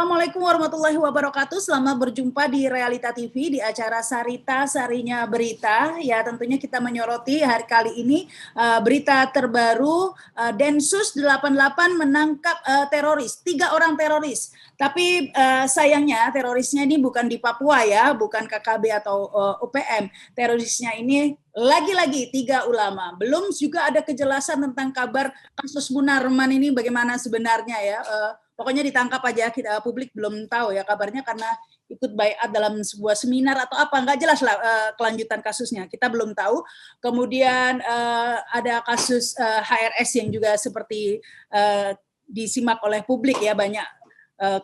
Assalamualaikum warahmatullahi wabarakatuh. Selamat berjumpa di Realita TV di acara Sarita Sarinya Berita. Ya, tentunya kita menyoroti hari kali ini berita terbaru Densus 88 menangkap teroris, 3 orang teroris. Tapi sayangnya terorisnya ini bukan di Papua ya, bukan KKB atau UPM. Terorisnya ini lagi-lagi 3 ulama. Belum juga ada kejelasan tentang kabar kasus Munarman ini bagaimana sebenarnya ya. Pokoknya ditangkap aja, kita publik belum tahu ya kabarnya karena ikut baiat dalam sebuah seminar atau apa, nggak jelas lah kelanjutan kasusnya, kita belum tahu. Kemudian ada kasus HRS yang juga seperti disimak oleh publik ya, banyak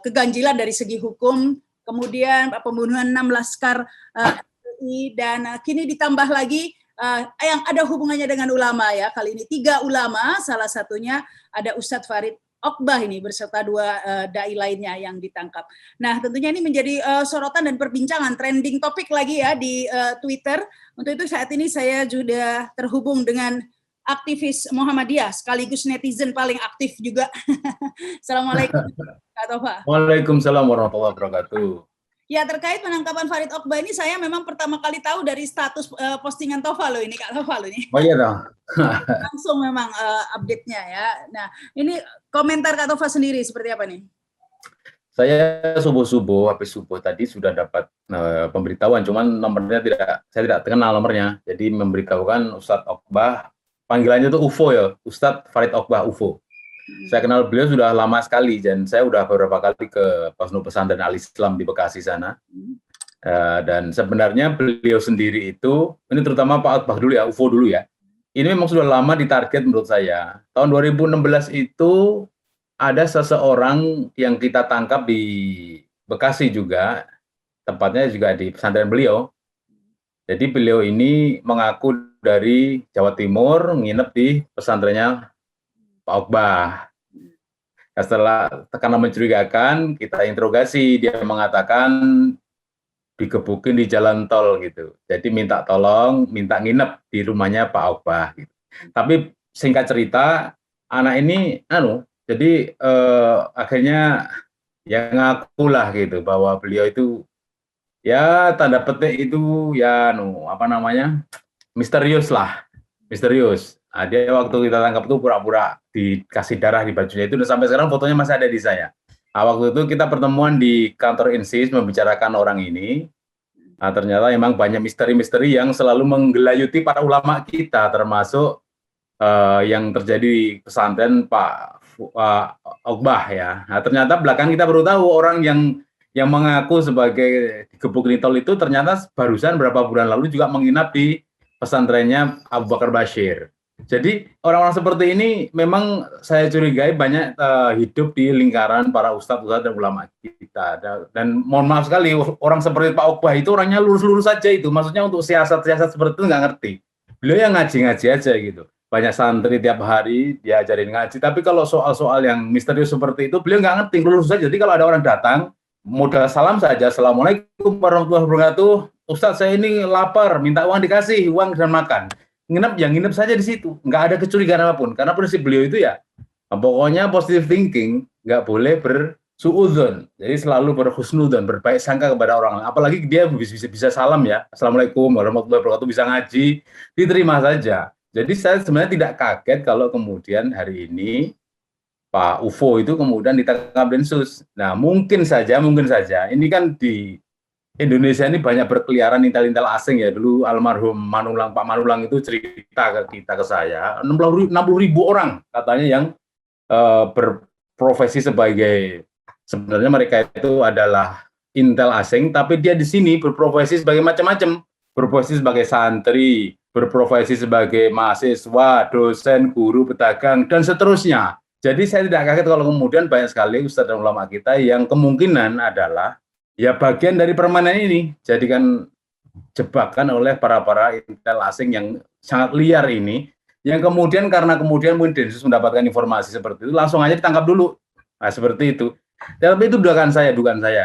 keganjilan dari segi hukum. Kemudian pembunuhan 6 laskar RI dan kini ditambah lagi yang ada hubungannya dengan ulama ya, kali ini 3 ulama, salah satunya ada Ustadz Farid Okbah ini beserta 2 dai lainnya yang ditangkap. Nah, tentunya ini menjadi sorotan dan perbincangan, trending topik lagi ya di Twitter. Untuk itu saat ini saya sudah terhubung dengan aktivis Muhammadiyah sekaligus netizen paling aktif juga. Assalamualaikum Kak Tova. Waalaikumsalam warahmatullahi wabarakatuh. Ya, terkait penangkapan Farid Okbah ini saya memang pertama kali tahu dari status postingan Tova loh ini, Kak Tova loh ini. Oh iya dong. Langsung memang update-nya ya. Nah, ini komentar Kak Tova sendiri seperti apa nih? Saya subuh-subuh, habis subuh tadi sudah dapat pemberitahuan, cuman nomornya saya tidak kenal nomornya. Jadi memberitahukan Ustadz Okbah, panggilannya itu UFO ya, Ustadz Farid Okbah UFO. Saya kenal beliau sudah lama sekali dan saya sudah beberapa kali ke Pondok Pesantren Al-Islam di Bekasi sana. Dan sebenarnya beliau sendiri itu, ini terutama Pak Okbah dulu ya, UFO dulu ya. Ini memang sudah lama ditarget menurut saya. Tahun 2016 itu ada seseorang yang kita tangkap di Bekasi juga, tempatnya juga di pesantren beliau. Jadi beliau ini mengaku dari Jawa Timur, nginep di pesantrennya Pak Okbah. Nah, setelah tekanan mencurigakan, kita interogasi, dia mengatakan digebukin di jalan tol gitu. Jadi minta tolong, minta nginep di rumahnya Pak Okbah gitu. Tapi singkat cerita, anak ini jadi akhirnya ya ngaku lah gitu bahwa beliau itu ya tanda petik itu ya misterius lah, misterius. Nah, dia waktu kita tangkap itu pura-pura dikasih darah di bajunya itu, dan sampai sekarang fotonya masih ada di saya. Nah, waktu itu kita pertemuan di kantor Insis membicarakan orang ini. Nah, ternyata memang banyak misteri-misteri yang selalu menggelayuti para ulama kita, termasuk yang terjadi di pesantren Pak Okbah ya. Nah, ternyata belakang kita baru tahu orang yang mengaku sebagai digebuk nitol itu ternyata barusan berapa bulan lalu juga menginap di pesantrennya Abu Bakar Bashir. Jadi orang-orang seperti ini memang saya curigai banyak hidup di lingkaran para ustadz-ustadz dan ulama kita. Dan mohon maaf sekali, orang seperti Pak Okbah itu orangnya lurus-lurus saja itu. Maksudnya untuk siasat-siasat seperti itu nggak ngerti. Beliau yang ngaji-ngaji aja gitu. Banyak santri tiap hari dia ajarin ngaji. Tapi kalau soal-soal yang misterius seperti itu, beliau nggak ngerti, lurus saja. Jadi kalau ada orang datang, modal salam saja, Assalamualaikum warahmatullahi wabarakatuh. Ustadz saya ini lapar, minta uang dikasih, uang dan makan. Nginep saja di situ, nggak ada kecurigaan apapun. Karena prinsip beliau itu ya, pokoknya positive thinking, nggak boleh bersuudzon. Jadi selalu berhusnudzon, berbaik sangka kepada orang lain. Apalagi dia bisa salam ya, Assalamualaikum warahmatullahi wabarakatuh, bisa ngaji, diterima saja. Jadi saya sebenarnya tidak kaget kalau kemudian hari ini Pak UFO itu kemudian ditangkap Densus. Nah mungkin saja, ini kan di Indonesia ini banyak berkeliaran intel-intel asing ya. Dulu almarhum Pak Manulang itu cerita ke saya, 60.000 orang katanya yang berprofesi sebagai, sebenarnya mereka itu adalah intel asing, tapi dia di sini berprofesi sebagai macam-macam, berprofesi sebagai santri, berprofesi sebagai mahasiswa, dosen, guru, pedagang, dan seterusnya. Jadi saya tidak kaget kalau kemudian banyak sekali ustadz dan ulama kita yang kemungkinan adalah ya bagian dari permainan ini, jadikan jebakan oleh para intel asing yang sangat liar ini, yang kemudian karena kemudian mungkin Densus mendapatkan informasi seperti itu, langsung aja ditangkap dulu. Nah, seperti itu. Tapi itu dugaan saya,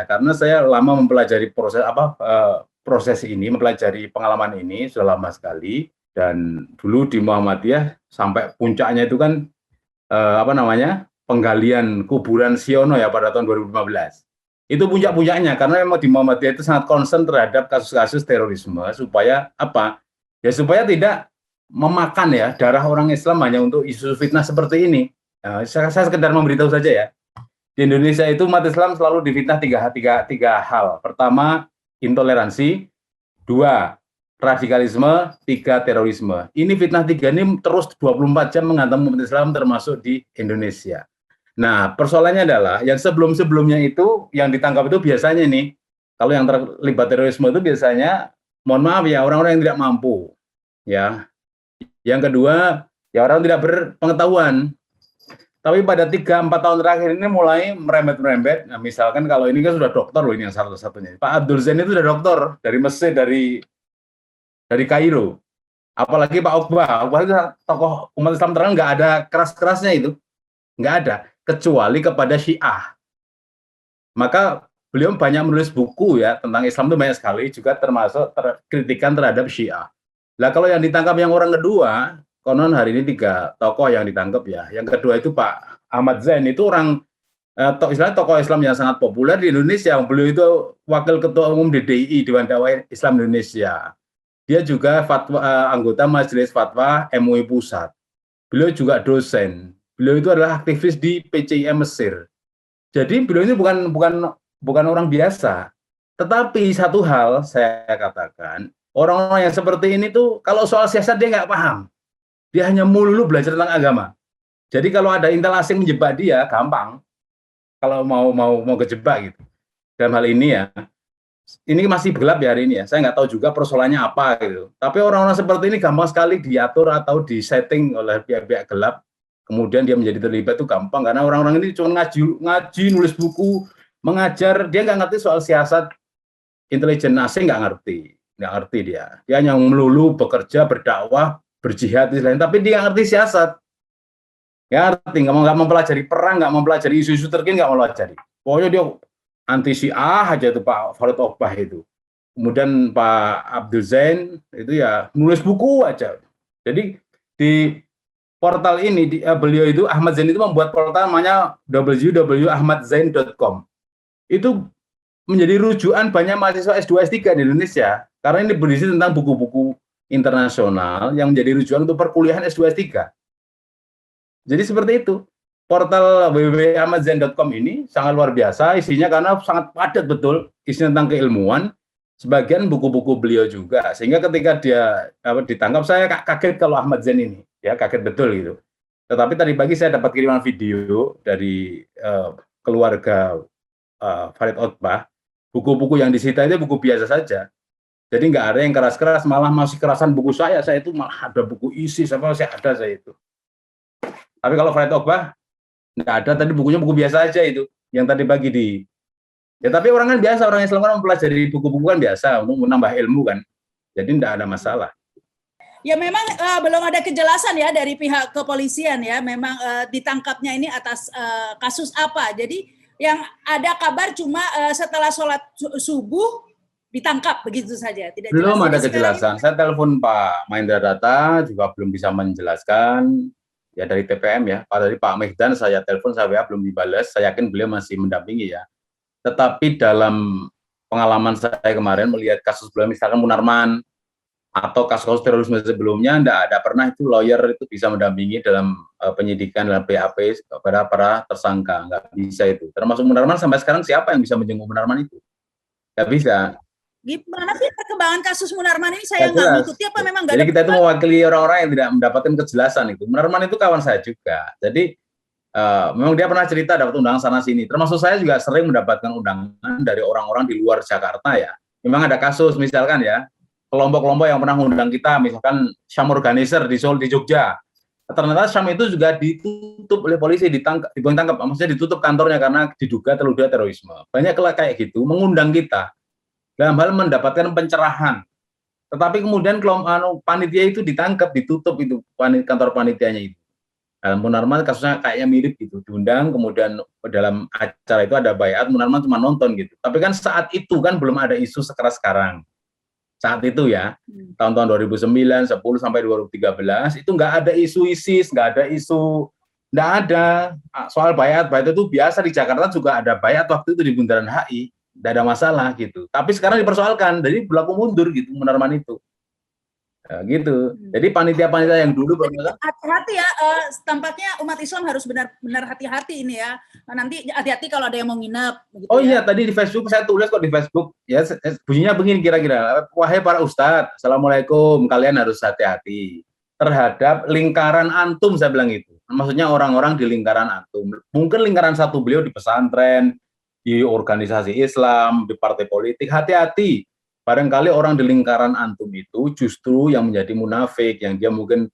karena saya lama mempelajari proses ini, mempelajari pengalaman ini sudah lama sekali, dan dulu di Muhammadiyah sampai puncaknya itu kan penggalian kuburan Siono ya pada tahun 2015. Itu puncak-puncaknya, karena memang di Muhammadiyah itu sangat concern terhadap kasus-kasus terorisme, supaya apa? Ya supaya tidak memakan ya darah orang Islam hanya untuk isu fitnah seperti ini. Nah, saya sekedar memberitahu saja ya. Di Indonesia itu umat Islam selalu difitnah tiga hal. Pertama, intoleransi. Dua, radikalisme. Tiga, terorisme. Ini fitnah tiga ini terus 24 jam menghantam umat Islam termasuk di Indonesia. Nah, persoalannya adalah yang sebelum-sebelumnya itu yang ditangkap itu biasanya nih, kalau yang terlibat terorisme itu biasanya, mohon maaf ya, orang-orang yang tidak mampu. Ya. Yang kedua, ya orang tidak berpengetahuan. Tapi pada 3-4 tahun terakhir ini mulai merembet-merembet. Nah, misalkan kalau ini kan sudah dokter loh, ini yang satu-satunya. Pak Abdul Zain itu sudah dokter dari Mesir, dari Kairo. Apalagi Pak Okbah itu tokoh umat Islam terang, nggak ada keras-kerasnya itu. Nggak ada, kecuali kepada Syiah. Maka beliau banyak menulis buku ya tentang Islam itu banyak sekali, juga termasuk kritikan terhadap Syiah. Nah kalau yang ditangkap yang orang kedua, konon hari ini 3 tokoh yang ditangkap ya. Yang kedua itu Pak Ahmad Zain, itu orang istilahnya tokoh Islam yang sangat populer di Indonesia. Beliau itu wakil ketua umum DDI, Dewan Dakwah Islam Indonesia. Dia juga anggota Majelis Fatwa MUI Pusat. Beliau juga dosen. Beliau itu adalah aktivis di PCIM Mesir. Jadi beliau ini bukan orang biasa. Tetapi satu hal saya katakan, orang-orang yang seperti ini tuh kalau soal siasat dia nggak paham. Dia hanya melulu belajar tentang agama. Jadi kalau ada intel asing menjebak dia, gampang. Kalau mau kejebak gitu. Dalam hal ini ya, ini masih gelap ya hari ini ya. Saya nggak tahu juga persoalannya apa gitu. Tapi orang-orang seperti ini gampang sekali diatur atau disetting oleh pihak-pihak gelap. Kemudian dia menjadi terlibat itu gampang karena orang-orang ini cuma ngaji, nulis buku, mengajar. Dia nggak ngerti soal siasat intelijen asing, nggak ngerti dia. Dia hanya melulu bekerja, berdakwah, berjihad di lain, tapi dia nggak ngerti siasat. Nggak ngerti, nggak mempelajari perang, nggak mempelajari isu-isu terkini, nggak mempelajari. Pokoknya dia anti Syiah aja tuh Pak Farid Okbah itu. Kemudian Pak Abdul Zain itu ya nulis buku aja. Jadi di portal ini beliau itu Ahmad Zain itu membuat portal namanya www.ahmadzain.com. Itu menjadi rujukan banyak mahasiswa S2 S3 di Indonesia karena ini berisi tentang buku-buku internasional yang menjadi rujukan untuk perkuliahan S2 S3. Jadi seperti itu. Portal www.ahmadzain.com ini sangat luar biasa isinya karena sangat padat betul isinya tentang keilmuan. Sebagian buku-buku beliau juga, sehingga ketika dia ditangkap saya kaget kalau Ahmad Zain ini, ya kaget betul gitu. Tetapi tadi pagi saya dapat kiriman video dari keluarga Farid Okbah, buku-buku yang disita itu buku biasa saja. Jadi nggak ada yang keras-keras, malah masih kerasan buku saya itu malah ada buku ISIS, saya itu. Tapi kalau Farid Okbah nggak ada, tadi bukunya buku biasa aja itu, yang tadi pagi ya tapi orang kan biasa, orang Islam kan mempelajari buku-buku kan biasa untuk menambah ilmu kan, jadi tidak ada masalah. Ya memang belum ada kejelasan ya dari pihak kepolisian ya, memang ditangkapnya ini atas kasus apa. Jadi yang ada kabar cuma setelah sholat subuh ditangkap begitu saja. Tidak belum jelas. Ada kejelasan. Saya telepon Pak Mahendra Data juga belum bisa menjelaskan. Ya dari TPM ya, dari Pak Mehdan saya telepon, saya belum dibalas. Saya yakin beliau masih mendampingi ya. Tetapi dalam pengalaman saya kemarin melihat kasus beliau misalkan Munarman atau kasus terorisme sebelumnya, tidak ada pernah itu lawyer itu bisa mendampingi dalam penyidikan dalam BAP kepada para tersangka, nggak bisa itu. Termasuk Munarman sampai sekarang siapa yang bisa menjenguk Munarman itu? Nggak bisa. Gimana sih perkembangan kasus Munarman ini? Saya nggak mengikuti apa memang nggak ada. Jadi kita itu perkembangan? mewakili orang-orang yang tidak mendapatkan kejelasan itu. Munarman itu kawan saya juga. Jadi memang dia pernah cerita dapat undangan sana sini. Termasuk saya juga sering mendapatkan undangan dari orang-orang di luar Jakarta ya. Memang ada kasus misalkan ya, kelompok-kelompok yang pernah mengundang kita, misalkan Syam Organizer di Seoul, di Jogja. Ternyata Syam itu juga ditutup oleh polisi, ditangkap, maksudnya ditutup kantornya karena diduga terlibat terorisme. Banyak kayak gitu mengundang kita dalam hal mendapatkan pencerahan. Tetapi kemudian kelompok panitia itu ditangkap, ditutup itu kantor panitianya itu. Dalam Munarman kasusnya kayaknya mirip gitu, diundang kemudian dalam acara itu ada bayat, Munarman cuma nonton gitu. Tapi kan saat itu kan belum ada isu sekeras sekarang. Saat itu ya, tahun-tahun 2009, 10 sampai 2013 itu nggak ada isu ISIS, nggak ada isu Nggak ada. Soal bayat itu biasa di Jakarta juga ada bayat waktu itu di Bundaran HI, nggak ada masalah gitu. Tapi sekarang dipersoalkan, jadi berlaku mundur gitu Munarman itu. Ya, gitu. Jadi panitia-panitia yang dulu Jadi hati-hati ya, tampaknya umat Islam harus benar-benar hati-hati ini ya. Nanti hati-hati kalau ada yang mau nginep. Begitu oh iya, ya. tadi di Facebook saya tulis kok di Facebook. Ya, bunyinya begini kira-kira. Wahai para ustadz, assalamualaikum. Kalian harus hati-hati terhadap lingkaran antum, saya bilang itu. Maksudnya orang-orang di lingkaran antum. Mungkin lingkaran satu beliau di pesantren, di organisasi Islam, di partai politik. Hati-hati. Barangkali orang di lingkaran antum itu justru yang menjadi munafik, yang dia mungkin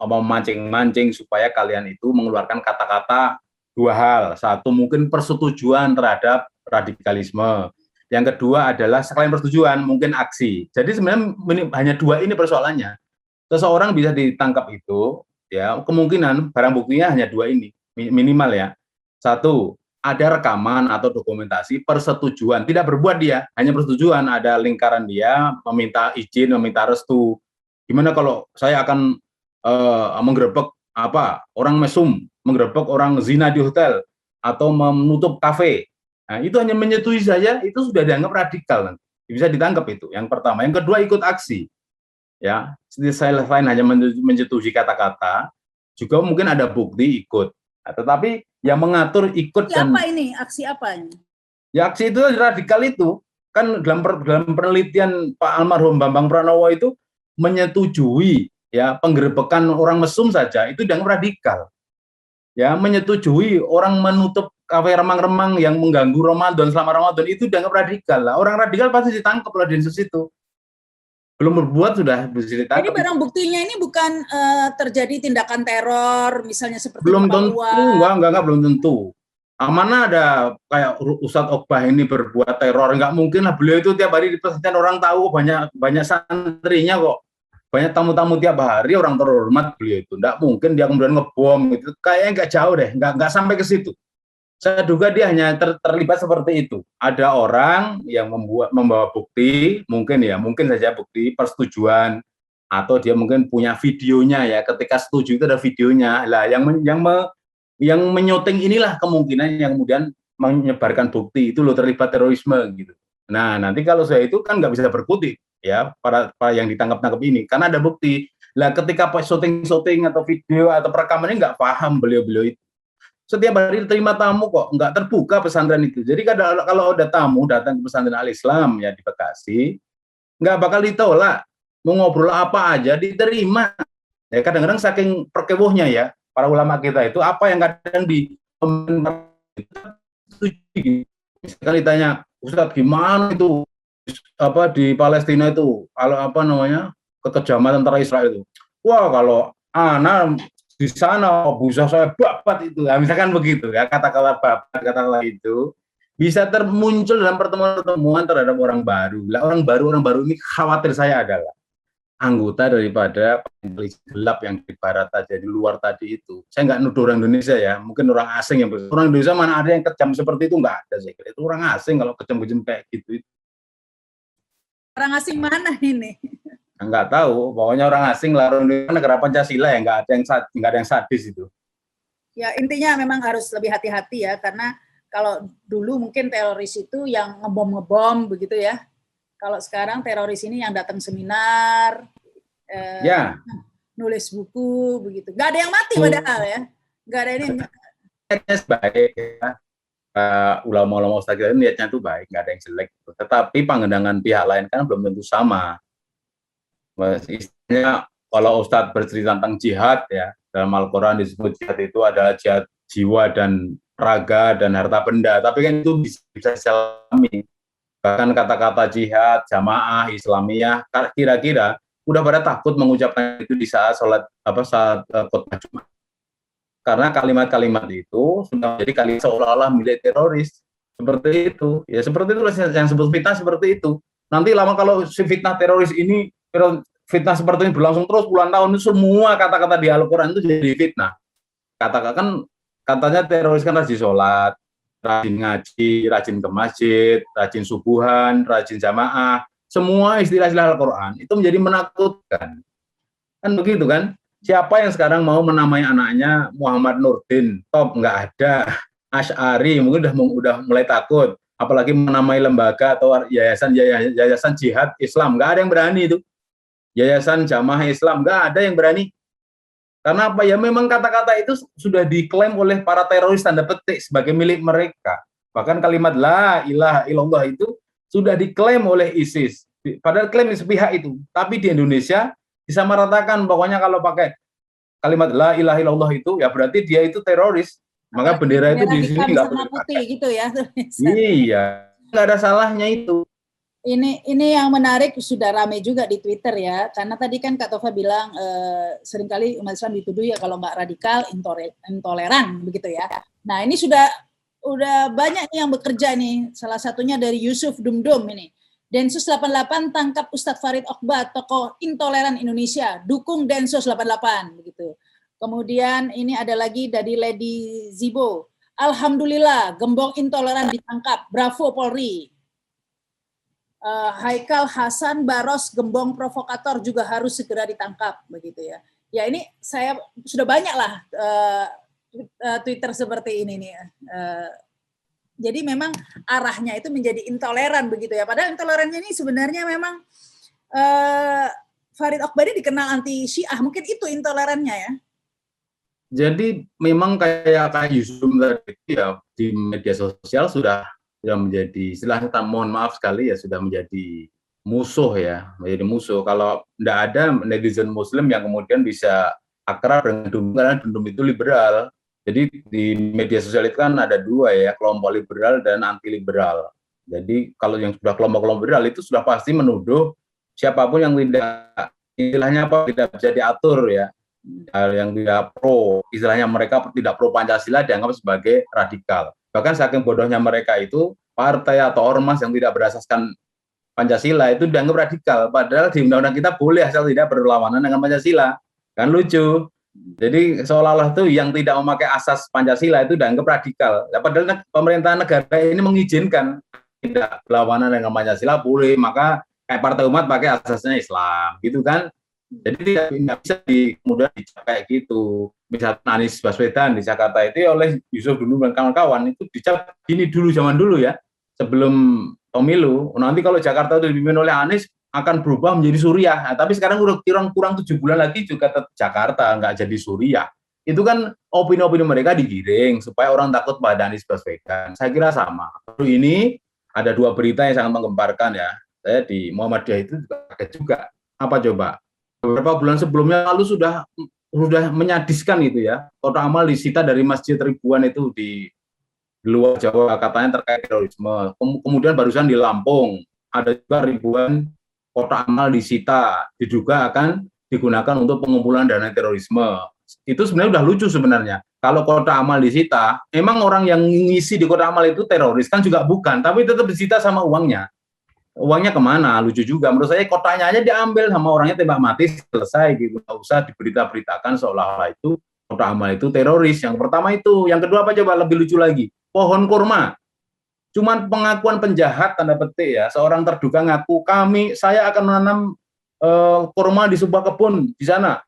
memancing-mancing supaya kalian itu mengeluarkan kata-kata dua hal. Satu, mungkin persetujuan terhadap radikalisme. Yang kedua adalah selain persetujuan, mungkin aksi. Jadi sebenarnya hanya dua ini persoalannya. Seseorang bisa ditangkap itu, ya kemungkinan barang buktinya hanya dua ini, minimal ya. Satu, ada rekaman atau dokumentasi persetujuan, tidak berbuat dia, hanya persetujuan, ada lingkaran dia meminta izin, meminta restu. Gimana kalau saya akan menggerebek orang mesum, menggerebek orang zina di hotel atau menutup kafe. Nah, itu hanya menyetujui saja, itu sudah dianggap radikal, bisa ditangkap itu. Yang pertama, yang kedua ikut aksi, ya. Selain hanya menyetujui kata-kata, juga mungkin ada bukti ikut. Nah, tetapi yang mengatur ikut dan apa ini? Aksi apa ini? Ya, aksi itu radikal itu kan dalam penelitian Pak almarhum Bambang Pranowo itu menyetujui ya penggerebekan orang mesum saja itu dianggap radikal. Ya, menyetujui orang menutup kafe remang-remang yang mengganggu Ramadan selama Ramadan itu dianggap radikal. Lah, orang radikal pasti ditangkap oleh densus itu. Belum berbuat sudah bisa ditangkap. Jadi barang buktinya ini bukan terjadi tindakan teror misalnya seperti belum tentu, enggak belum tentu. Mana ada kayak Ustadz Okbah ini berbuat teror, nggak mungkin lah. Beliau itu tiap hari di pesantren orang tahu, banyak santrinya kok, banyak tamu-tamu tiap hari, orang terhormat beliau itu. Nggak mungkin dia kemudian ngebom gitu, kayaknya nggak jauh deh, nggak sampai ke situ. Saya duga dia hanya terlibat seperti itu. Ada orang yang membawa bukti, mungkin saja bukti persetujuan, atau dia mungkin punya videonya ya, ketika setuju itu ada videonya. Lah yang menyuting inilah kemungkinan yang kemudian menyebarkan bukti itu loh terlibat terorisme gitu. Nah, nanti kalau saya itu kan nggak bisa berkutik ya para yang ditangkap ini karena ada bukti. Lah ketika syuting atau video atau rekamannya nggak paham beliau itu. Setiap hari terima tamu kok, nggak terbuka pesantren itu. Jadi kalau ada tamu datang ke pesantren Al-Islam ya di Bekasi, nggak bakal ditolak. Mau ngobrol apa aja diterima. Ya kadang-kadang saking perkewuhnya ya para ulama kita itu, apa yang kadang sekali ditanya, Ustadz gimana itu di Palestina itu kalau kekejaman tentara Israel itu. Wah, kalau anak di sana bisa saya babat itu. Nah, misalkan begitu ya, kata-kata babat, kata-kata itu bisa termuncul dalam pertemuan terhadap orang baru. Lah orang baru ini khawatir saya adalah anggota daripada gelap yang di barat tadi, di luar tadi itu. Saya nggak nuduh orang Indonesia ya, mungkin orang asing yang orang Indonesia mana ada yang kejam seperti itu, nggak ada. Saya kira itu orang asing kalau kejam-kejam kayak gitu. Orang asing mana ini? Nggak tahu, pokoknya orang asing lah, negara Pancasila ya, nggak ada yang sadis itu. Ya intinya memang harus lebih hati-hati ya, karena kalau dulu mungkin teroris itu yang ngebom begitu ya. Kalau sekarang teroris ini yang datang seminar, ya, nulis buku begitu. Nggak ada yang mati padahal ya, nggak ada ini. Baik ya. Ulama-ulama ustaz kita niatnya itu baik, nggak ada yang jelek. Tetapi pandangan pihak lain kan belum tentu sama. Istilahnya kalau Ustadz bercerita tentang jihad ya, dalam Al-Quran disebut jihad itu adalah jihad jiwa dan raga dan harta benda, tapi kan itu bisa disalami. Bahkan kata-kata jihad, jamaah, Islamiyah, kira-kira udah pada takut mengucapkan itu di saat sholat saat khutbah Jumat. Karena kalimat-kalimat itu sudah menjadi kalimat seolah-olah milik teroris. Seperti itu. Ya seperti itu yang sebut fitnah seperti itu. Nanti lama kalau si fitnah teroris ini, fitnah seperti ini berlangsung terus puluhan tahun, itu semua kata-kata di Al-Quran itu jadi fitnah. Katakan katanya teroris kan rajin sholat, rajin ngaji, rajin ke masjid, rajin subuhan, rajin jamaah, semua istilah-istilah Al-Quran itu menjadi menakutkan. Kan begitu kan? Siapa yang sekarang mau menamai anaknya Muhammad Nurdin? Top, nggak ada. Asy'ari mungkin udah mulai takut. Apalagi menamai lembaga atau yayasan jihad Islam, nggak ada yang berani itu. Yayasan Jamaah Islam, nggak ada yang berani. Karena apa ya? Memang kata-kata itu sudah diklaim oleh para teroris tanda petik sebagai milik mereka. Bahkan kalimat la ilaha illallah itu sudah diklaim oleh ISIS. Padahal klaim sepihak itu. Tapi di Indonesia disamaratakan, pokoknya kalau pakai kalimat la ilaha illallah itu ya berarti dia itu teroris. Maka bendera itu di sini nggak boleh putih gitu ya. Iya, nggak ada salahnya itu. Ini yang menarik, sudah ramai juga di Twitter ya, karena tadi kan Kak Tova bilang seringkali umat Islam dituduh ya kalau nggak radikal, intoleran begitu ya. Nah ini sudah banyak yang bekerja nih, salah satunya dari Yusuf Dumdum ini. Densus 88 tangkap Ustadz Farid Okbah, tokoh intoleran Indonesia, dukung Densus 88 begitu. Kemudian ini ada lagi dari Lady Zibo. Alhamdulillah, gembong intoleran ditangkap. Bravo Polri. Haikal Hasan Baros, gembong provokator juga harus segera ditangkap begitu ya. Ya ini saya sudah banyak lah Twitter seperti ini nih. Jadi memang arahnya itu menjadi intoleran begitu ya. Padahal intolerannya ini sebenarnya memang Farid Okbah ini dikenal anti Syiah, mungkin itu intolerannya ya. Jadi memang kayak Yusuf tadi ya, di media sosial sudah menjadi, istilahnya mohon maaf sekali ya, sudah menjadi musuh ya, menjadi musuh. Kalau tidak ada netizen Muslim yang kemudian bisa akrab dengan Dumdum, karena Dumdum itu liberal. Jadi di media sosial itu kan ada dua ya, kelompok liberal dan anti liberal. Jadi kalau yang sudah kelompok liberal itu sudah pasti menuduh siapapun yang tidak, istilahnya apa, tidak bisa diatur ya, yang tidak pro, istilahnya mereka tidak pro Pancasila dianggap sebagai radikal. Bahkan saking bodohnya mereka itu, partai atau ormas yang tidak berasaskan Pancasila itu dianggap radikal, padahal di undang-undang kita boleh asal tidak berlawanan dengan Pancasila. Kan lucu. Jadi seolah-olah tuh yang tidak memakai asas Pancasila itu dianggap radikal. Ya, padahal pemerintahan negara ini mengizinkan tidak berlawanan dengan Pancasila boleh, maka kayak Partai Umat pakai asasnya Islam, gitu kan. Jadi tidak bisa kemudian dicap kayak gitu. Misalnya Anies Baswedan di Jakarta itu oleh Yusuf Dumdum dan kawan-kawan itu dicap gini dulu, zaman dulu ya, sebelum pemilu. Nanti kalau Jakarta itu dipimpin oleh Anies akan berubah menjadi Suriah. Nah, tapi sekarang udah kurang 7 bulan lagi juga tetap Jakarta, nggak jadi Suriah. Itu kan opini-opini mereka digiring supaya orang takut pada Anies Baswedan. Saya kira sama. Lalu ini ada dua berita yang sangat menggemparkan ya. Saya di Muhammadiyah itu kaget juga. Apa coba? Beberapa bulan sebelumnya lalu sudah menyadiskan itu ya. Kotak amal disita dari Masjid Ribuan itu di luar Jawa, katanya terkait terorisme. Kemudian barusan di Lampung ada juga ribuan kotak amal disita, diduga akan digunakan untuk pengumpulan dana terorisme. Itu sebenarnya udah lucu sebenarnya. Kalau kotak amal disita, emang orang yang ngisi di kotak amal itu teroris kan juga bukan, tapi tetap disita sama uangnya. Uangnya kemana? Lucu juga. Menurut saya kotaknya aja diambil sama orangnya, tembak mati, selesai gitu. Nggak usah diberita-beritakan seolah-olah itu kotak amal itu teroris. Yang pertama itu. Yang kedua apa coba, lebih lucu lagi. Pohon kurma. Cuman pengakuan penjahat tanda petik ya. Seorang terduga ngaku, saya akan menanam kurma di sebuah kebun di sana.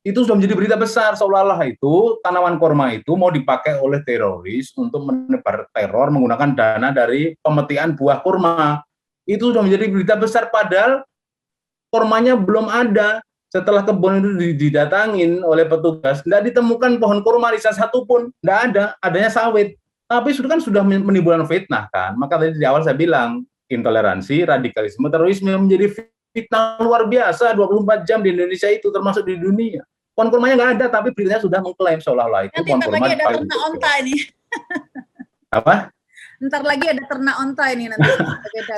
Itu sudah menjadi berita besar, seolah-olah itu tanaman kurma itu mau dipakai oleh teroris untuk menebar teror menggunakan dana dari pemetikan buah kurma. Itu sudah menjadi berita besar, padahal kurmanya belum ada. Setelah kebun itu didatangin oleh petugas, tidak ditemukan pohon kurma di satu pun, tidak ada, adanya sawit. Tapi sudah menimbulkan fitnah kan. Maka tadi di awal saya bilang, intoleransi, radikalisme, terorisme menjadi fitnah luar biasa 24 jam di Indonesia itu, termasuk di dunia. Pohon kurmanya nggak ada, tapi beritanya sudah mengklaim seolah-olah itu pohon kurma. Nanti ada ternak onta ini. Apa? Ntar lagi ada ternak onta ini nanti.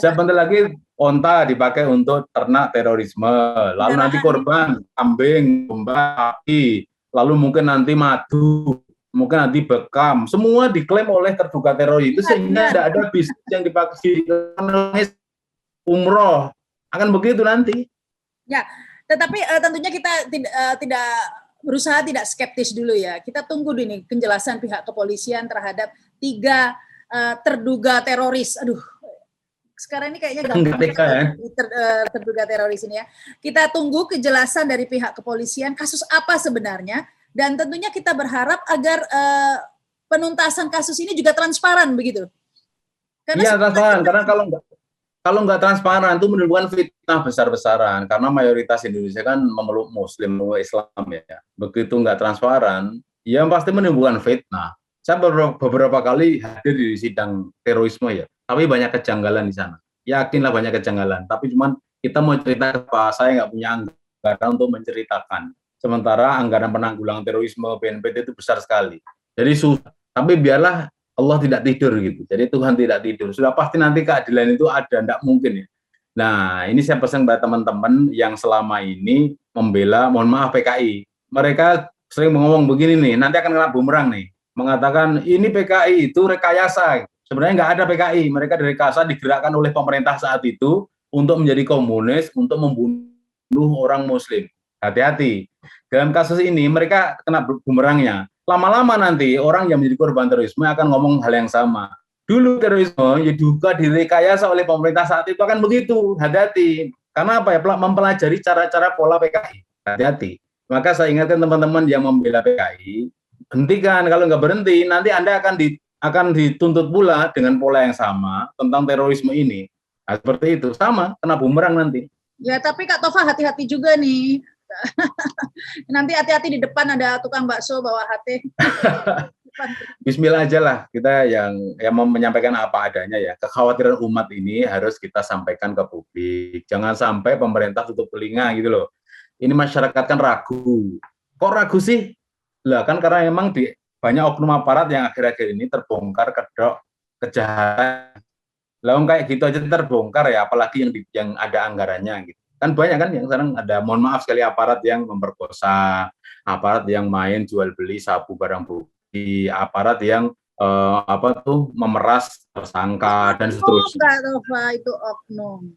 Sebentar lagi onta dipakai untuk ternak terorisme. Lalu nanti korban kambing, domba, sapi. Lalu mungkin nanti madu, mungkin nanti bekam. Semua diklaim oleh terduga teroris itu, sehingga tidak ada bisnis yang dipakai umroh. Akan begitu nanti. Ya, tetapi tentunya kita tidak berusaha tidak skeptis dulu ya. Kita tunggu ini penjelasan pihak kepolisian terhadap 3 terduga teroris. Aduh, sekarang ini kayaknya Enggak tega ya. terduga teroris ini ya. Kita tunggu kejelasan dari pihak kepolisian kasus apa sebenarnya, dan tentunya kita berharap agar penuntasan kasus ini juga transparan begitu. Iya transparan, karena kalau nggak transparan itu menimbulkan fitnah besar-besaran, karena mayoritas Indonesia kan memeluk Muslim, memeluk Islam ya. Begitu nggak transparan, ya pasti menimbulkan fitnah. Saya beberapa kali hadir di sidang terorisme ya, tapi banyak kejanggalan di sana. Yakinlah banyak kejanggalan, tapi cuman kita mau cerita apa, saya nggak punya anggaran untuk menceritakan. Sementara anggaran penanggulangan terorisme BNPT itu besar sekali. Jadi susah, tapi biarlah Allah tidak tidur gitu. Jadi Tuhan tidak tidur. Sudah pasti nanti keadilan itu ada, tidak mungkin ya. Nah, ini saya pesan kepada teman-teman yang selama ini membela, mohon maaf PKI. Mereka sering ngomong begini nih, nanti akan kena bumerang nih. Mengatakan ini PKI itu rekayasa. Sebenarnya nggak ada PKI. Mereka direkayasa digerakkan oleh pemerintah saat itu untuk menjadi komunis, untuk membunuh orang Muslim. Hati-hati. Dalam kasus ini mereka kena bumerangnya. Lama-lama nanti orang yang menjadi korban terorisme akan ngomong hal yang sama. Dulu terorisme ya juga direkayasa oleh pemerintah saat itu akan begitu. Hati-hati. Karena apa ya? Mempelajari cara-cara pola PKI. Hati-hati. Maka saya ingatkan teman-teman yang membela PKI, hentikan. Kalau nggak berhenti, nanti Anda akan dituntut pula dengan pola yang sama tentang terorisme ini. Nah, seperti itu. Sama, kena bumerang nanti. Ya, tapi Kak Tova hati-hati juga nih. Nanti hati-hati di depan ada tukang bakso bawa hati. Bismillah aja lah, kita yang menyampaikan apa adanya ya. Kekhawatiran umat ini harus kita sampaikan ke publik. Jangan sampai pemerintah tutup telinga gitu loh. Ini masyarakat kan ragu. Kok ragu sih? Lah kan karena memang banyak oknum aparat yang akhir-akhir ini terbongkar kedok kejahatan. Lah kayak gitu aja terbongkar ya, apalagi yang ada anggarannya gitu. Kan banyak kan yang sekarang ada, mohon maaf sekali, aparat yang memperkosa, aparat yang main jual beli sabu barang bukti, aparat yang memeras tersangka dan seterusnya. Kak Tova, itu oknum.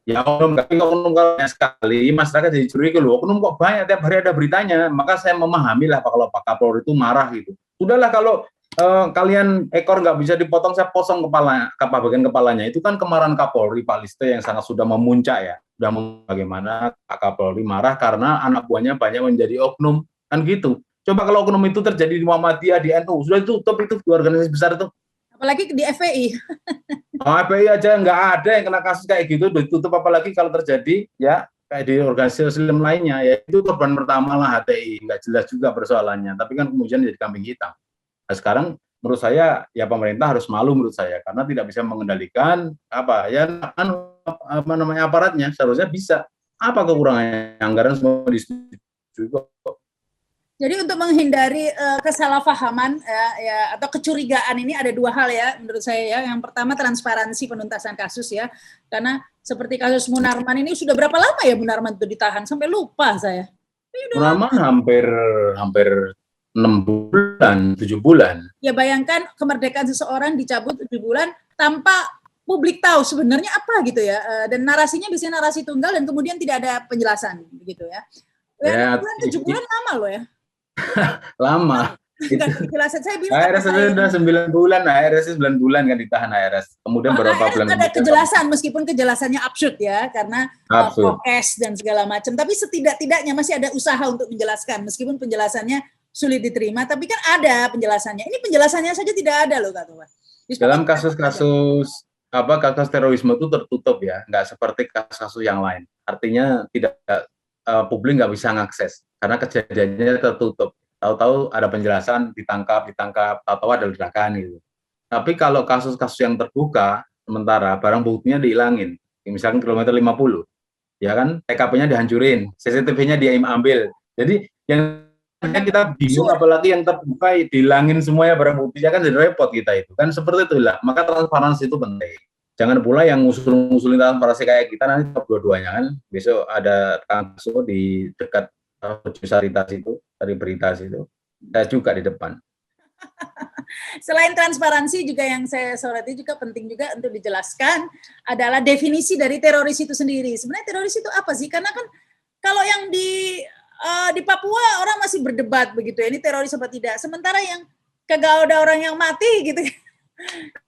Ya oknum, tapi oknum kalau sekali masyarakat jadi curiga loh, oknum kok banyak, tiap hari ada beritanya. Maka saya memahami lah kalau Pak Kapolri itu marah gitu. Udahlah kalau kalian ekor nggak bisa dipotong, saya potong bagian kepalanya. Itu kan kemarahan Kapolri Pak Listio yang sangat sudah memuncak ya. Sudah bagaimana Pak Kapolri marah karena anak buahnya banyak menjadi oknum, kan gitu. Coba kalau oknum itu terjadi di Muhammadiyah, di NU, sudah tutup itu dua organisasi besar itu. Apalagi di FPI. FPI aja nggak ada yang kena kasus kayak gitu, ditutup, apalagi kalau terjadi ya kayak di organisasi Islam lainnya, ya itu korban pertama lah HTI, nggak jelas juga persoalannya, tapi kan kemudian jadi kambing hitam. Nah, sekarang menurut saya ya pemerintah harus malu menurut saya karena tidak bisa mengendalikan aparatnya. Seharusnya bisa. Apa kekurangannya? Anggaran semua disetujui kok. Jadi untuk menghindari kesalahpahaman atau kecurigaan ini ada dua hal ya menurut saya ya. Yang pertama transparansi penuntasan kasus ya. Karena seperti kasus Munarman ini sudah berapa lama ya Munarman itu ditahan, sampai lupa saya. Munarman hampir 6 bulan, 7 bulan. Ya bayangkan kemerdekaan seseorang dicabut 7 bulan tanpa publik tahu sebenarnya apa gitu ya. Dan narasinya biasanya narasi tunggal dan kemudian tidak ada penjelasan begitu ya. Ya 7 bulan lama loh ya. Lama. Penjelasan saya bilang HRS sudah 9 bulan, HRS 9 bulan kan ditahan HRS. Kemudian berapa bulan ada kejelasan, meskipun kejelasannya absurd ya, karena prokes dan segala macam. Tapi setidak-tidaknya masih ada usaha untuk menjelaskan, meskipun penjelasannya sulit diterima, tapi kan ada penjelasannya. Ini penjelasannya saja tidak ada loh, Kak Tova. Dalam kasus-kasus kasus terorisme itu tertutup ya, nggak seperti kasus-kasus yang lain. Artinya tidak publik nggak bisa mengakses karena kejadiannya tertutup. Tahu-tahu ada penjelasan, ditangkap, tahu-tahu ada ledakan gitu. Tapi kalau kasus-kasus yang terbuka, sementara barang buktinya dihilangin, misalkan kilometer 50, ya kan, TKP-nya dihancurin, CCTV-nya dia ambil. Jadi yang kita bingung, apalagi yang terbuka dihilangin semuanya barang buktinya, kan jadi repot kita itu. Kan seperti itulah. Maka transparansi itu penting. Jangan pula yang ngusulin transparansi kayak kita nanti dua-duanya kan. Besok ada kasus di dekat Sarita itu, dari berita itu, saya juga di depan. Selain transparansi juga yang saya soroti juga penting juga untuk dijelaskan adalah definisi dari teroris itu sendiri. Sebenarnya teroris itu apa sih? Karena kan kalau yang di Papua orang masih berdebat begitu ya, ini teroris apa tidak. Sementara yang kagak ada orang yang mati gitu.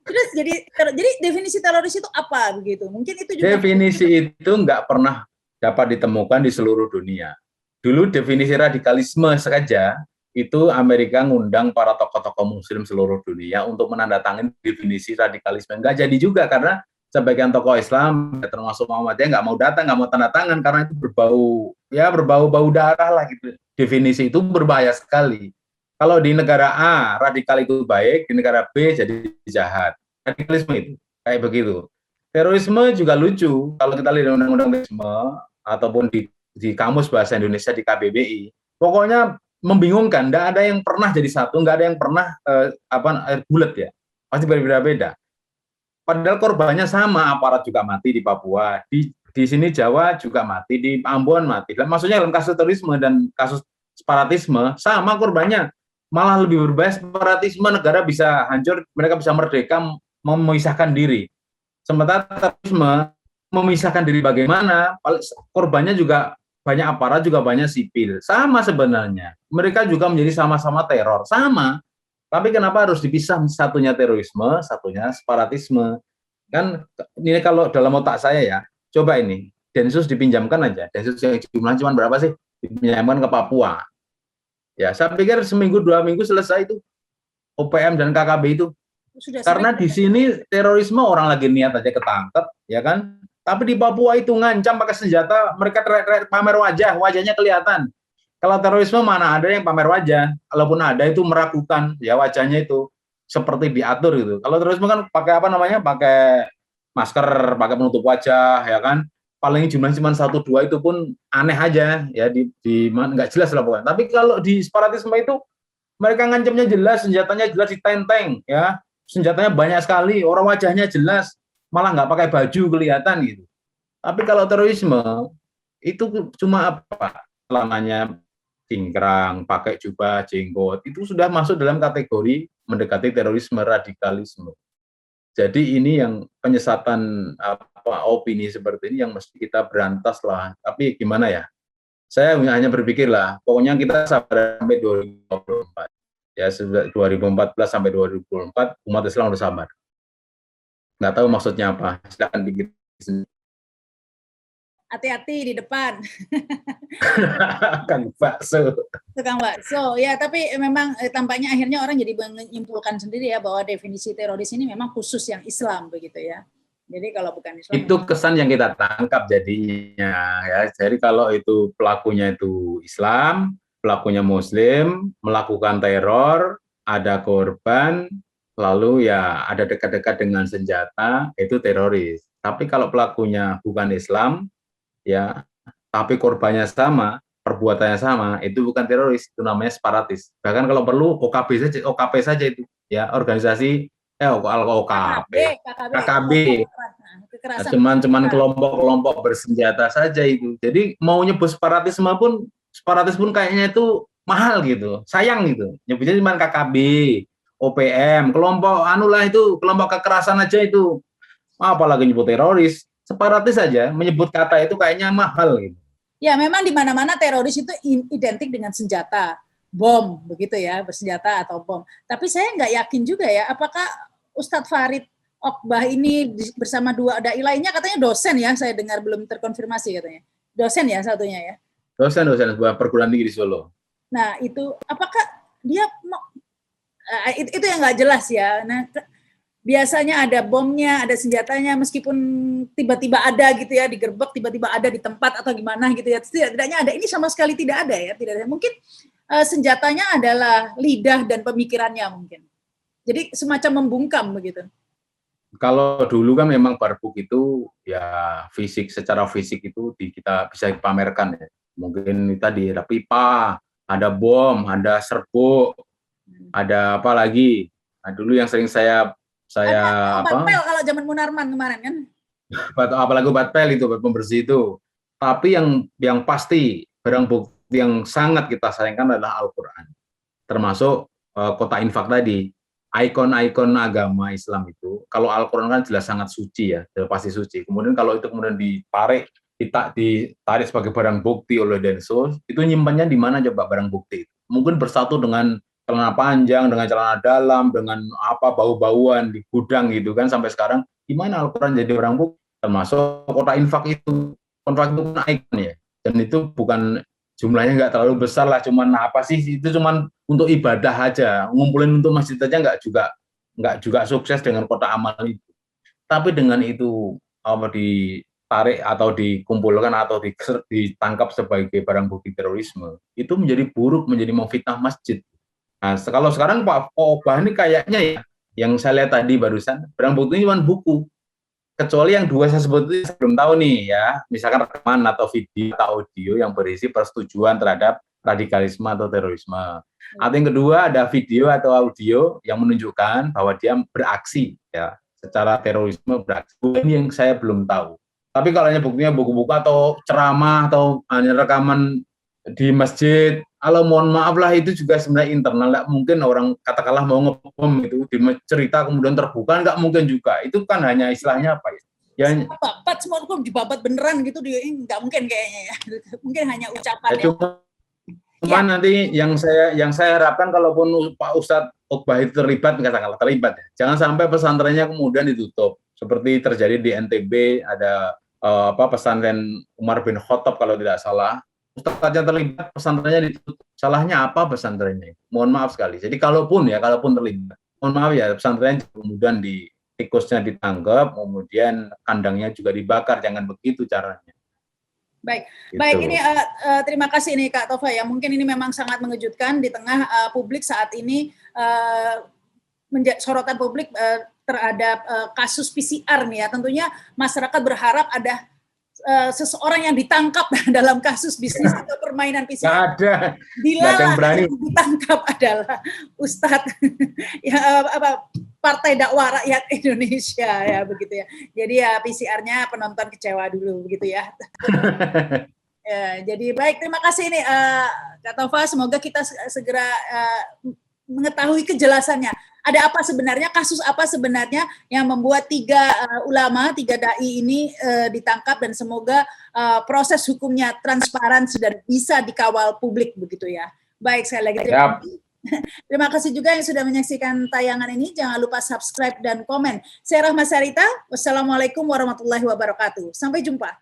Terus jadi definisi teroris itu apa begitu? Mungkin itu juga Definisi itu nggak pernah dapat ditemukan di seluruh dunia. Dulu definisi radikalisme saja itu Amerika ngundang para tokoh-tokoh muslim seluruh dunia untuk menandatangani definisi radikalisme. Nggak jadi juga karena sebagian tokoh Islam termasuk Muhammadiyah nggak mau datang, nggak mau tanda tangan karena itu berbau darah lah gitu. Definisi itu berbahaya sekali. Kalau di negara A radikal itu baik, di negara B jadi jahat. Radikalisme itu kayak begitu. Terorisme juga lucu kalau kita lihat undang-undang terorisme ataupun di kamus bahasa Indonesia di KBBI. Pokoknya membingungkan, tidak ada yang pernah jadi satu, nggak ada yang pernah bulat ya, pasti berbeda-beda. Padahal korbannya sama, aparat juga mati di Papua, di sini Jawa juga mati, di Ambon mati. Maksudnya dalam kasus terorisme dan kasus separatisme sama korbannya, malah lebih berbahaya. Separatisme negara bisa hancur, mereka bisa merdeka, memisahkan diri. Sementara terorisme memisahkan diri bagaimana, korbannya juga banyak aparat, juga banyak sipil. Sama sebenarnya. Mereka juga menjadi sama-sama teror. Sama. Tapi kenapa harus dipisah, satunya terorisme, satunya separatisme? Kan ini kalau dalam otak saya ya, coba ini, Densus dipinjamkan aja. Densus yang jumlah cuma berapa sih? Dipinjamkan ke Papua. Ya, saya pikir seminggu, 2 minggu selesai itu. OPM dan KKB itu. Karena di sini terorisme orang lagi niat aja ketangkep, ya kan? Tapi di Papua itu ngancam pakai senjata, mereka teriak-teriak pamer wajah, wajahnya kelihatan. Kalau terorisme mana ada yang pamer wajah, kalaupun ada itu meragukan, ya wajahnya itu seperti diatur gitu. Kalau terorisme kan pakai apa namanya, pakai masker, pakai penutup wajah, ya kan? Paling jumlahnya cuma 1-2 itu pun aneh aja, ya nggak jelas lah pokoknya. Tapi kalau di separatisme itu mereka ngancamnya jelas, senjatanya jelas ditenteng, ya senjatanya banyak sekali, orang wajahnya jelas, malah nggak pakai baju kelihatan gitu. Tapi kalau terorisme itu cuma apa? Celananya cingkrang, pakai jubah, jenggot, itu sudah masuk dalam kategori mendekati terorisme, radikalisme. Jadi ini yang penyesatan opini seperti ini yang mesti kita berantas lah. Tapi gimana ya? Saya hanya berpikir lah, pokoknya kita sabar sampai 2024. Ya, 2014 sampai 2024 umat Islam harus sabar. Nggak tahu maksudnya apa, silakan pikir. Hati-hati di depan. Kang bakso. Tukang bakso, ya tapi memang tampaknya akhirnya orang jadi menyimpulkan sendiri ya bahwa definisi teroris ini memang khusus yang Islam begitu ya. Jadi kalau bukan Islam. Itu kesan yang kita tangkap jadinya ya. Jadi kalau itu pelakunya itu Islam, pelakunya Muslim, melakukan teror, ada korban, lalu ya ada dekat-dekat dengan senjata, itu teroris. Tapi kalau pelakunya bukan Islam, ya, tapi korbannya sama, perbuatannya sama, itu bukan teroris, itu namanya separatis. Bahkan kalau perlu OKP saja itu, ya, organisasi OKP, KKB, cuman kelompok-kelompok bersenjata saja itu. Jadi mau nyebut separatis pun kayaknya itu mahal gitu, sayang gitu. Nyebutnya cuma KKB, OPM, kelompok anulah itu, kelompok kekerasan aja itu. Apalagi nyebut teroris, separatis saja menyebut kata itu kayaknya mahal gitu. Ya, memang di mana-mana teroris itu identik dengan senjata, bom begitu ya, bersenjata atau bom. Tapi saya nggak yakin juga ya, apakah Ustadz Farid Okbah ini bersama 2 dai lainnya, katanya dosen ya, saya dengar belum terkonfirmasi katanya. Dosen ya satunya ya. Dosen sebuah perguruan tinggi di Solo. Nah itu apakah dia itu yang nggak jelas ya. Nah biasanya ada bomnya, ada senjatanya, meskipun tiba-tiba ada gitu ya, digerebek tiba-tiba ada di tempat atau gimana gitu ya. Setidaknya ada, ini sama sekali tidak ada ya, tidak ada. Mungkin senjatanya adalah lidah dan pemikirannya mungkin. Jadi semacam membungkam begitu. Kalau dulu kan memang barbuk itu ya secara fisik itu kita bisa dipamerkan ya. Mungkin tadi ada pipa, ada bom, ada serbuk, ada apa lagi. Nah, dulu yang sering saya batpel kalau zaman Munarman kemarin kan. Apalagi batpel itu, pembersih itu. Tapi yang pasti barang bukti yang sangat kita sayangkan adalah Al-Qur'an. Termasuk kota infak tadi. Ikon-ikon agama Islam itu, kalau Al-Quran kan jelas sangat suci ya, pasti suci. Kemudian kalau itu kemudian ditarik sebagai barang bukti oleh Densus, itu nyimpannya di mana coba barang bukti? Mungkin bersatu dengan celana panjang dengan celana dalam dengan apa bau-bauan di gudang gitu kan, sampai sekarang gimana Al-Quran jadi barang bukti, termasuk kota infak itu naik ya, dan itu bukan jumlahnya nggak terlalu besar lah, cuman apa sih itu, cuman untuk ibadah aja, ngumpulin untuk masjid aja nggak juga sukses dengan kota amal itu. Tapi dengan itu apa ditarik atau dikumpulkan atau ditangkap sebagai barang bukti terorisme, itu menjadi buruk, menjadi memfitnah masjid. Nah, kalau sekarang Pak Obah ini kayaknya ya, yang saya lihat tadi barusan, barang bukti cuma buku. Kecuali yang dua saya sebut itu saya belum tahu nih ya, misalkan rekaman atau video atau audio yang berisi persetujuan terhadap radikalisme atau terorisme. Atau yang kedua ada video atau audio yang menunjukkan bahwa dia beraksi ya secara terorisme, beraksi. Ini yang saya belum tahu. Tapi kalau hanya buktinya buku-buku atau ceramah atau hanya rekaman di masjid, kalau mohon maaf lah itu juga sebenarnya internal, nggak mungkin orang katakanlah mau ngebom itu di cerita kemudian terbuka, nggak mungkin juga, itu kan hanya istilahnya apa ya? Babat semua kok dibabat beneran gitu, nggak mungkin kayaknya ya, mungkin hanya ucapan ya. Cuma nanti yang saya harapkan kalaupun Pak Ustadz Ogbah itu terlibat, katakanlah terlibat ya, jangan sampai pesantrennya kemudian ditutup, seperti terjadi di NTB ada pesantren Umar bin Khattab kalau tidak salah. Ustadznya terlibat, pesantrennya ditutup. Salahnya apa pesantrennya? Mohon maaf sekali. Jadi kalaupun terlibat, mohon maaf ya, pesantrennya kemudian tikusnya ditangkap, kemudian kandangnya juga dibakar, jangan begitu caranya. Baik, gitu. Baik ini terima kasih nih Kak Tova ya. Mungkin ini memang sangat mengejutkan di tengah publik saat ini sorotan publik terhadap kasus PCR nih ya. Tentunya masyarakat berharap ada seseorang yang ditangkap dalam kasus bisnis atau permainan PCR. Nggak ada. Bila yang ditangkap adalah Ustadz ya, Partai Dakwah Rakyat Indonesia ya begitu ya. Jadi ya PCR-nya penonton kecewa dulu begitu ya. Ya, jadi baik, terima kasih nih Kak Tova, semoga kita segera mengetahui kejelasannya. Ada apa sebenarnya, kasus apa sebenarnya yang membuat tiga dai ini ditangkap, dan semoga proses hukumnya transparan dan bisa dikawal publik begitu ya. Baik, sekali lagi terima kasih juga yang sudah menyaksikan tayangan ini. Jangan lupa subscribe dan komen. Saya Rahma Sarita. Wassalamualaikum warahmatullahi wabarakatuh. Sampai jumpa.